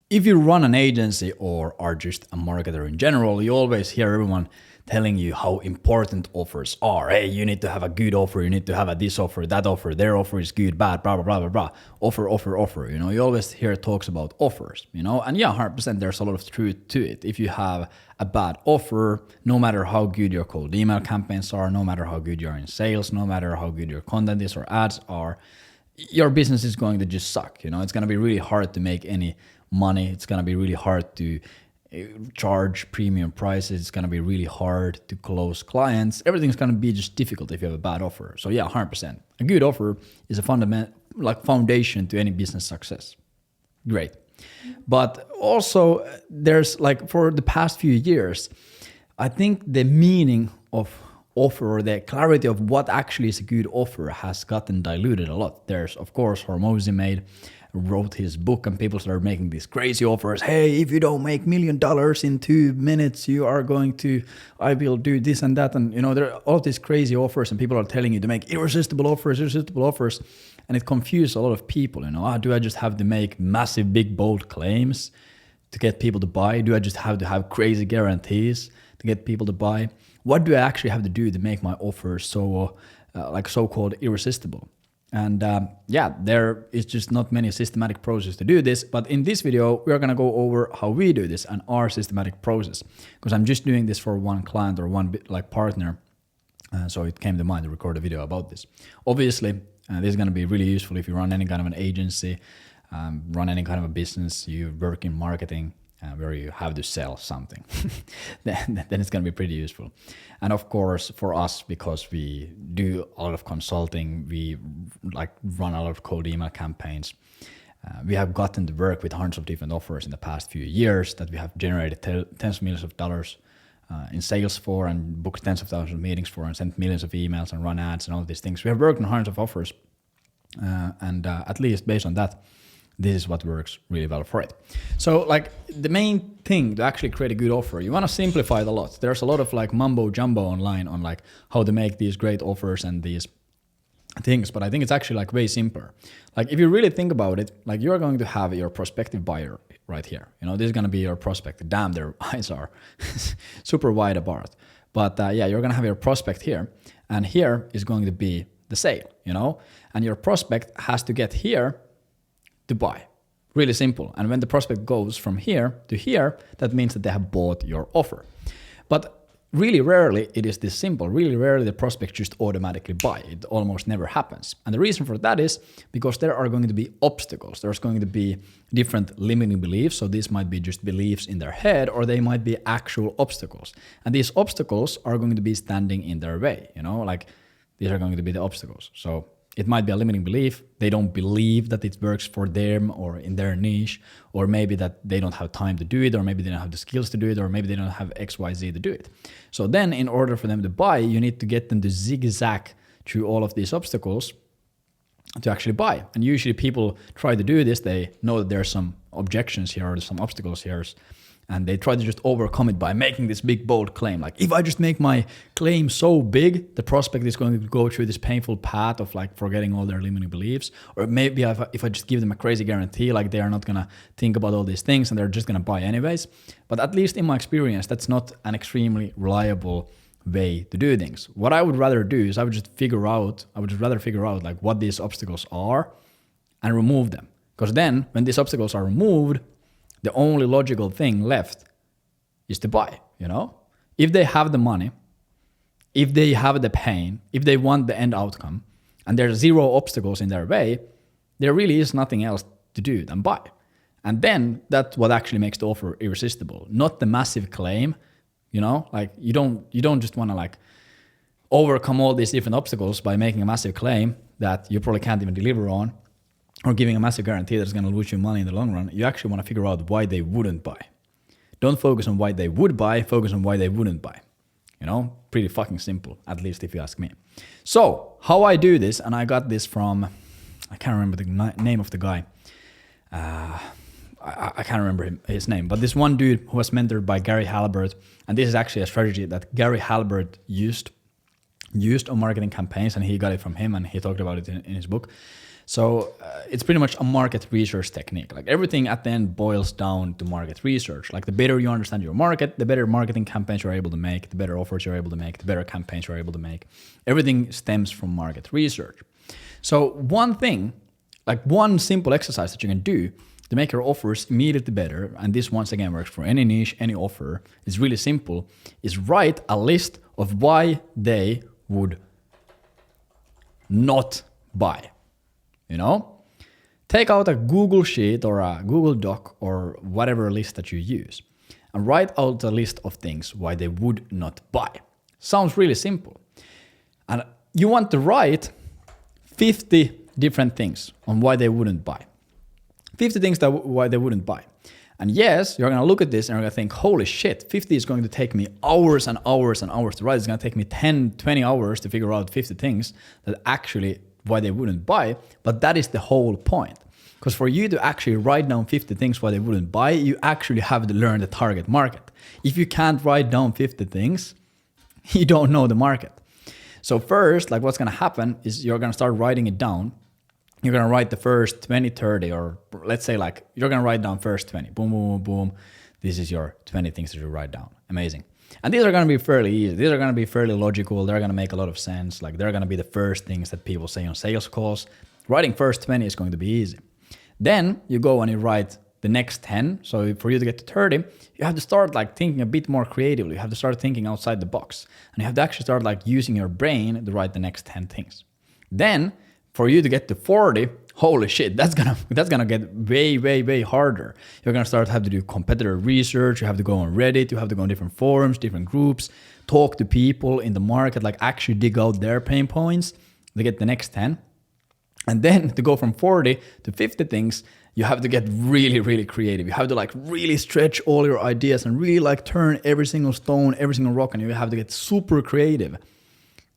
if you run an agency or are just a marketer in general, you always hear everyone telling you how important offers are. Hey, you need to have a good offer, you need to have a this offer, that offer, their offer is good, bad, blah, blah, blah, blah, blah. Offer, offer, offer. You know, you always hear talks about offers, you know, and yeah, 100% there's a lot of truth to it. If you have a bad offer, no matter how good your cold email campaigns are, no matter how good you're in sales, no matter how good your content is or ads are, your business is going to just suck. You know, it's going to be really hard to make any money. It's going to be really hard to charge premium prices. It's going to be really hard to close clients. Everything's going to be just difficult if you have a bad offer. So yeah, 100%. A good offer is a foundation to any business success. Great. But also there's like for the past few years, I think the meaning of offer or the clarity of what actually is a good offer has gotten diluted a lot. There's, of course, Hormozi wrote his book and people started making these crazy offers. Hey, if you don't make $1 million in 2 minutes, I will do this and that. And, you know, there are all these crazy offers and people are telling you to make irresistible offers. And it confuses a lot of people, you know. Do I just have to make massive, big, bold claims to get people to buy? Do I just have to have crazy guarantees to get people to buy? What do I actually have to do to make my offer so-called irresistible? And there is just not many systematic process to do this. But in this video, we're going to go over how we do this and our systematic process. Because I'm just doing this for one client or one partner. So it came to mind to record a video about this. Obviously, this is going to be really useful if you run any kind of an agency, run any kind of a business, you work in marketing, where you have to sell something, then it's going to be pretty useful. And of course, for us, because we do a lot of consulting, we run a lot of cold email campaigns. We have gotten to work with hundreds of different offers in the past few years that we have generated tens of millions of dollars in sales for, and booked tens of thousands of meetings for, and sent millions of emails and run ads and all these things. We have worked on hundreds of offers, and at least based on that, this is what works really well for it. So the main thing to actually create a good offer, you want to simplify it a lot. There's a lot of mumbo jumbo online on how to make these great offers and these things, but I think it's actually way simpler. If you really think about it, you're going to have your prospective buyer right here. You know, this is going to be your prospect. Damn, their eyes are super wide apart. But you're going to have your prospect here, and here is going to be the sale, you know, and your prospect has to get here to buy. Really simple. And when the prospect goes from here to here, that means that they have bought your offer. But really rarely it is this simple. Really rarely the prospect just automatically buy. It almost never happens. And the reason for that is because there are going to be obstacles. There's going to be different limiting beliefs. So these might be just beliefs in their head, or they might be actual obstacles. And these obstacles are going to be standing in their way, you know, these are going to be the obstacles. So it might be a limiting belief. They don't believe that it works for them or in their niche, or maybe that they don't have time to do it, or maybe they don't have the skills to do it, or maybe they don't have XYZ to do it. So then in order for them to buy, you need to get them to zigzag through all of these obstacles to actually buy. And usually people try to do this. They know that there's some objections here or some obstacles here, and they try to just overcome it by making this big, bold claim. If I just make my claim so big, the prospect is going to go through this painful path of forgetting all their limiting beliefs. Or maybe if I just give them a crazy guarantee, they are not going to think about all these things and they're just going to buy anyways. But at least in my experience, that's not an extremely reliable way to do things. What I would rather do is I would just rather figure out what these obstacles are and remove them. Because then when these obstacles are removed, the only logical thing left is to buy, you know? If they have the money, if they have the pain, if they want the end outcome, and there's zero obstacles in their way, there really is nothing else to do than buy. And then that's what actually makes the offer irresistible, not the massive claim, you know? You don't just want to overcome all these different obstacles by making a massive claim that you probably can't even deliver on, or giving a massive guarantee that's going to lose you money in the long run. You actually want to figure out why they wouldn't buy. Don't focus on why they would buy, focus on why they wouldn't buy. You know, pretty fucking simple, at least if you ask me. So, how I do this, and I got this from, I can't remember the name of the guy. I can't remember his name, but this one dude who was mentored by Gary Halbert, and this is actually a strategy that Gary Halbert used on marketing campaigns, and he got it from him, and he talked about it in his book. So it's pretty much a market research technique. Like everything at the end boils down to market research. Like the better you understand your market, the better marketing campaigns you're able to make, the better offers you're able to make, the better campaigns you're able to make. Everything stems from market research. So one thing, like one simple exercise that you can do to make your offers immediately better, and this once again works for any niche, any offer, is really simple, is write a list of why they would not buy. You know, take out a Google sheet or a Google Doc or whatever list that you use and write out a list of things why they would not buy. Sounds really simple. And you want to write 50 different things on why they wouldn't buy. 50 things that why they wouldn't buy. And yes, you're going to look at this and you're going to think, holy shit, 50 is going to take me hours and hours and hours to write. It's going to take me 10, 20 hours to figure out 50 things that actually why they wouldn't buy, but that is the whole point. Because for you to actually write down 50 things why they wouldn't buy, you actually have to learn the target market. If you can't write down 50 things, you don't know the market. So first, like what's going to happen is you're going to start writing it down. You're going to write the first 20, 30, or let's say like you're going to write down first 20. Boom, boom, boom, boom. This is your 20 things that you write down. Amazing. And these are going to be fairly easy. These are going to be fairly logical. They're going to make a lot of sense. Like they're going to be the first things that people say on sales calls. Writing first 20 is going to be easy. Then you go and you write the next 10. So for you to get to 30, you have to start like thinking a bit more creatively. You have to start thinking outside the box. And you have to actually start like using your brain to write the next 10 things. Then for you to get to 40, holy shit, that's gonna get way, way, way harder. You're gonna start to have to do competitor research. You have to go on Reddit. You have to go on different forums, different groups, talk to people in the market, like actually dig out their pain points to get the next 10. And then to go from 40 to 50 things, you have to get really, really creative. You have to like really stretch all your ideas and really like turn every single stone, every single rock, and you have to get super creative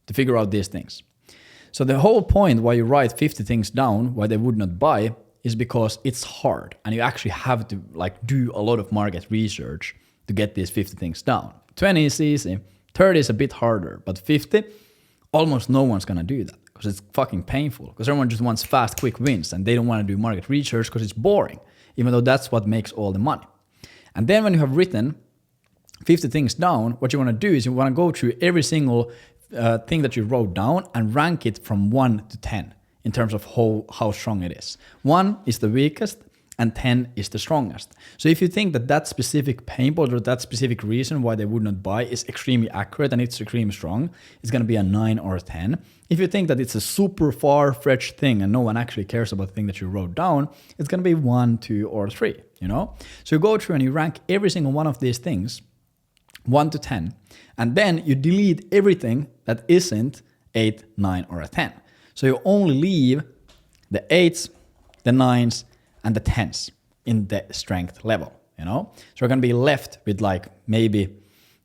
to figure out these things. So the whole point why you write 50 things down, why they would not buy, is because it's hard and you actually have to like do a lot of market research to get these 50 things down. 20 is easy, 30 is a bit harder, but 50, almost no one's gonna do that because it's fucking painful, because everyone just wants fast, quick wins and they don't want to do market research because it's boring, even though that's what makes all the money. And then when you have written 50 things down, what you want to do is you want to go through every single thing that you wrote down and rank it from 1 to 10 in terms of how strong it is. 1 is the weakest and 10 is the strongest. So if you think that that specific pain point or that specific reason why they would not buy is extremely accurate and it's extremely strong, it's going to be a 9 or a 10. If you think that it's a super far-fetched thing and no one actually cares about the thing that you wrote down, it's going to be 1, 2, or 3, you know? So you go through and you rank every single one of these things 1 to 10, and then you delete everything that isn't 8, 9, or a 10. So you only leave the 8s, the 9s, and the 10s in the strength level, you know? So you're gonna be left with like maybe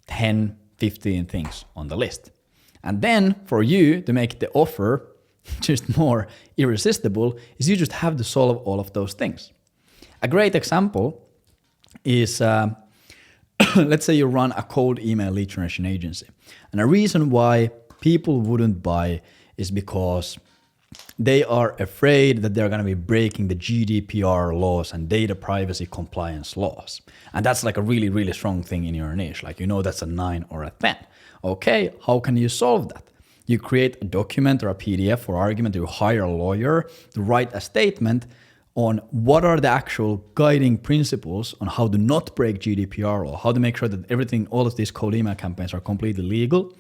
10, 15 things on the list. And then for you to make the offer just more irresistible is you just have to solve all of those things. A great example is let's say you run a cold email lead generation agency. And a reason why people wouldn't buy is because they are afraid that they're going to be breaking the GDPR laws and data privacy compliance laws. And that's like a really, really strong thing in your niche. Like, you know, that's a 9 or a 10. Okay, how can you solve that? You create a document or a PDF or argument, you hire a lawyer to write a statement on what are the actual guiding principles on how to not break GDPR or how to make sure that everything, all of these cold email campaigns are completely legal.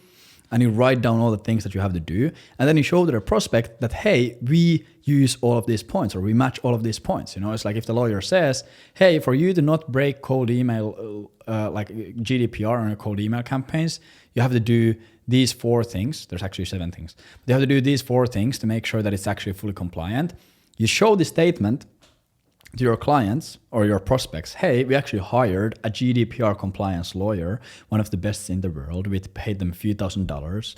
And you write down all the things that you have to do. And then you show their prospect that, hey, we use all of these points or we match all of these points. You know, it's like if the lawyer says, hey, for you to not break cold email, like GDPR on your cold email campaigns, you have to do these 4 things. There's actually 7 things. But you have to do these 4 things to make sure that it's actually fully compliant. You show the statement to your clients or your prospects, hey, we actually hired a GDPR compliance lawyer, one of the best in the world. We paid them a few $1,000s.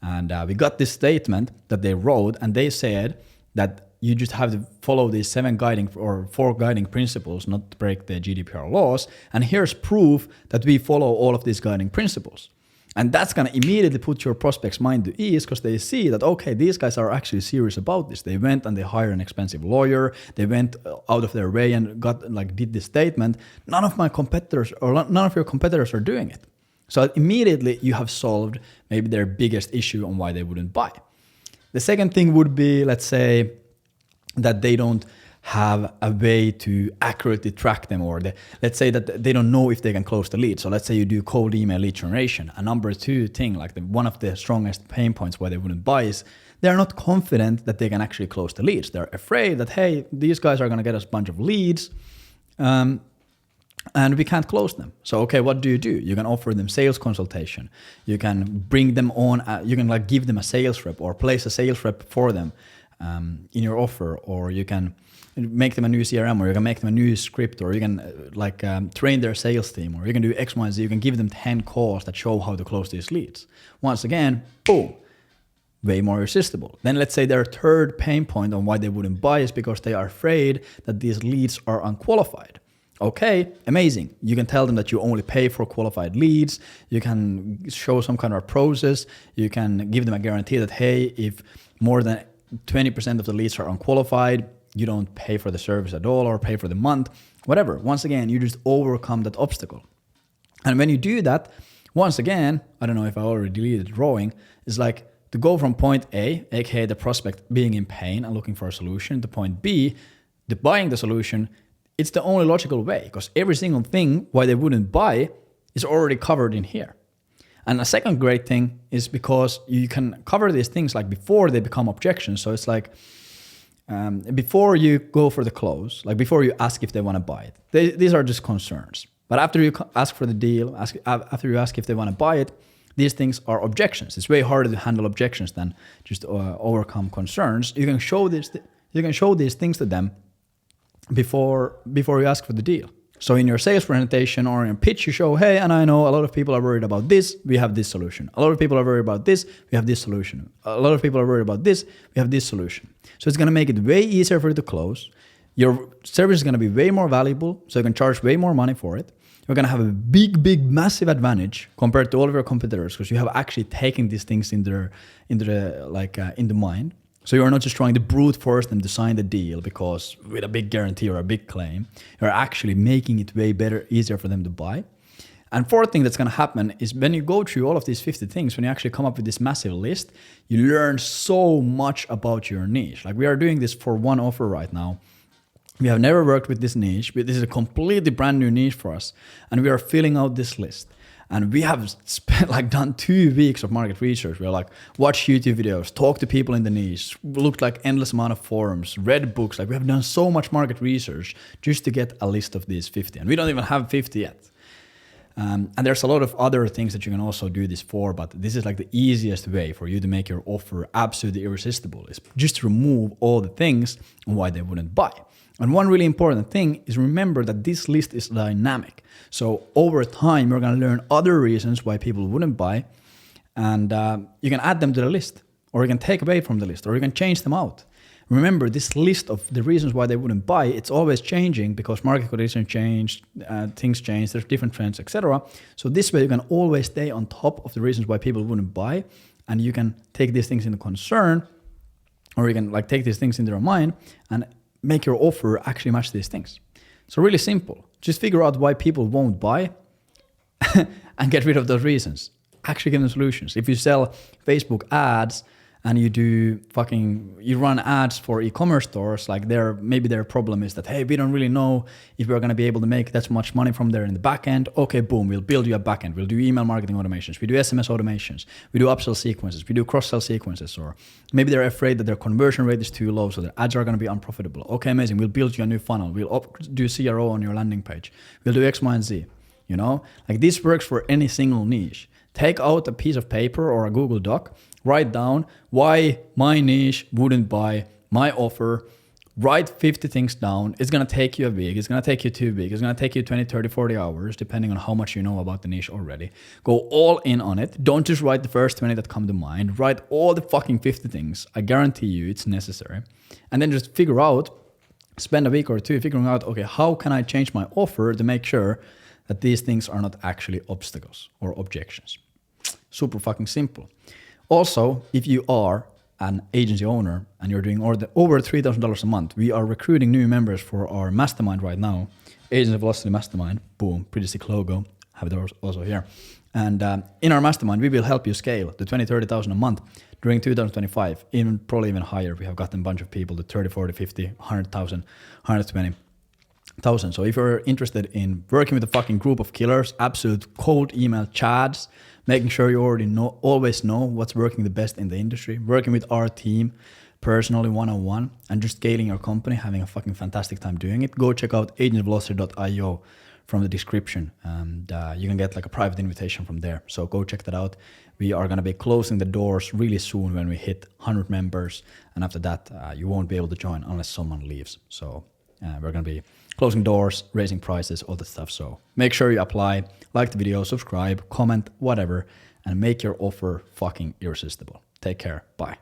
And we got this statement that they wrote, and they said that you just have to follow these 7 guiding or 4 guiding principles, not to break the GDPR laws. And here's proof that we follow all of these guiding principles. And that's going to immediately put your prospect's mind to ease because they see that, okay, these guys are actually serious about this. They went and they hired an expensive lawyer. They went out of their way and did this statement. None of my competitors or none of your competitors are doing it. So immediately you have solved maybe their biggest issue on why they wouldn't buy. The second thing would be, let's say, that they don't have a way to accurately track them, or let's say that they don't know if they can close the lead. So let's say you do cold email lead generation. A number two thing, one of the strongest pain points why they wouldn't buy is they're not confident that they can actually close the leads. They're afraid that, hey, these guys are going to get us a bunch of leads and we can't close them. So, okay, what do? You can offer them sales consultation. You can bring them on, you can give them a sales rep or place a sales rep for them in your offer, or you can make them a new CRM, or you can make them a new script, or you can train their sales team, or you can do X, Y, and Z. You can give them 10 calls that show how to close these leads. Once again, boom, way more irresistible. Then let's say their third pain point on why they wouldn't buy is because they are afraid that these leads are unqualified. Okay, amazing. You can tell them that you only pay for qualified leads. You can show some kind of a process. You can give them a guarantee that, hey, if more than 20% of the leads are unqualified, you don't pay for the service at all or pay for the month, whatever. Once again, you just overcome that obstacle. And when you do that, once again, I don't know if I already deleted the drawing, it's like to go from point A, aka the prospect being in pain and looking for a solution, to point B, the buying the solution. It's the only logical way, because every single thing why they wouldn't buy is already covered in here. And a second great thing is because you can cover these things before they become objections. So it's before you go for the close, before you ask if they want to buy it, these are just concerns. But after you ask for the deal, after you ask if they want to buy it, these things are objections. It's way harder to handle objections than just overcome concerns. You can show these things to them before you ask for the deal. So in your sales presentation or in a pitch, you show, hey, and I know a lot of people are worried about this, we have this solution. A lot of people are worried about this, we have this solution. A lot of people are worried about this, we have this solution. So it's going to make it way easier for you to close. Your service is going to be way more valuable, so you can charge way more money for it. You're going to have a big, massive advantage compared to all of your competitors because you have actually taken these things in the mind. So you're not just trying to brute force them to sign the deal because with a big guarantee or a big claim, you're actually making it way better, easier for them to buy. And fourth thing that's going to happen is when you go through all of these 50 things, when you actually come up with this massive list, you learn so much about your niche. We are doing this for one offer right now. We have never worked with this niche, but this is a completely brand new niche for us. And we are filling out this list. And we have spent done 2 weeks of market research. We're watch YouTube videos, talk to people in the niche, looked endless amount of forums, read books. We have done so much market research just to get a list of these 50. And we don't even have 50 yet. And there's a lot of other things that you can also do this for, but this is the easiest way for you to make your offer absolutely irresistible is just to remove all the things on why they wouldn't buy. And one really important thing is remember that this list is dynamic. So over time, you're going to learn other reasons why people wouldn't buy, and you can add them to the list, or you can take away from the list, or you can change them out. Remember, this list of the reasons why they wouldn't buy, it's always changing because market conditions change, things change, there's different trends, etc. So this way you can always stay on top of the reasons why people wouldn't buy, and you can take these things into concern, or you can take these things into your mind and make your offer actually match these things. So really simple. Just figure out why people won't buy and get rid of those reasons. Actually give them solutions. If you sell Facebook ads and you run ads for e-commerce stores, maybe their problem is that, hey, we don't really know if we're going to be able to make that much money from there in the back end. Okay, boom, we'll build you a back end. We'll do email marketing automations. We do SMS automations. We do upsell sequences. We do cross-sell sequences. Or maybe they're afraid that their conversion rate is too low, so their ads are going to be unprofitable. Okay, amazing. We'll build you a new funnel. We'll do CRO on your landing page. We'll do X, Y, and Z. This works for any single niche. Take out a piece of paper or a Google Doc, write down why my niche wouldn't buy my offer, write 50 things down. It's going to take you a week. It's going to take you 2 weeks. It's going to take you 20, 30, 40 hours, depending on how much you know about the niche already. Go all in on it. Don't just write the first 20 that come to mind. Write all the fucking 50 things. I guarantee you it's necessary. And then just spend a week or two figuring out, okay, how can I change my offer to make sure that these things are not actually obstacles or objections. Super fucking simple. Also, if you are an agency owner and you're doing over $3,000 a month, we are recruiting new members for our mastermind right now. Agency Velocity Mastermind. Boom, pretty sick logo. Have it also here. And in our mastermind, we will help you scale to 20, 30,000 a month during 2025, probably even higher. We have gotten a bunch of people to 30, 40, 50, 100,000, 120,000. So if you're interested in working with a fucking group of killers, absolute cold email chats, making sure you always know what's working the best in the industry, working with our team personally one-on-one, and just scaling your company, having a fucking fantastic time doing it, go check out agentvelocity.io from the description, and you can get like a private invitation from there. So go check that out. We are going to be closing the doors really soon when we hit 100 members, and after that you won't be able to join unless someone leaves. So we're going to be closing doors, raising prices, all that stuff. So make sure you apply, like the video, subscribe, comment, whatever, and make your offer fucking irresistible. Take care. Bye.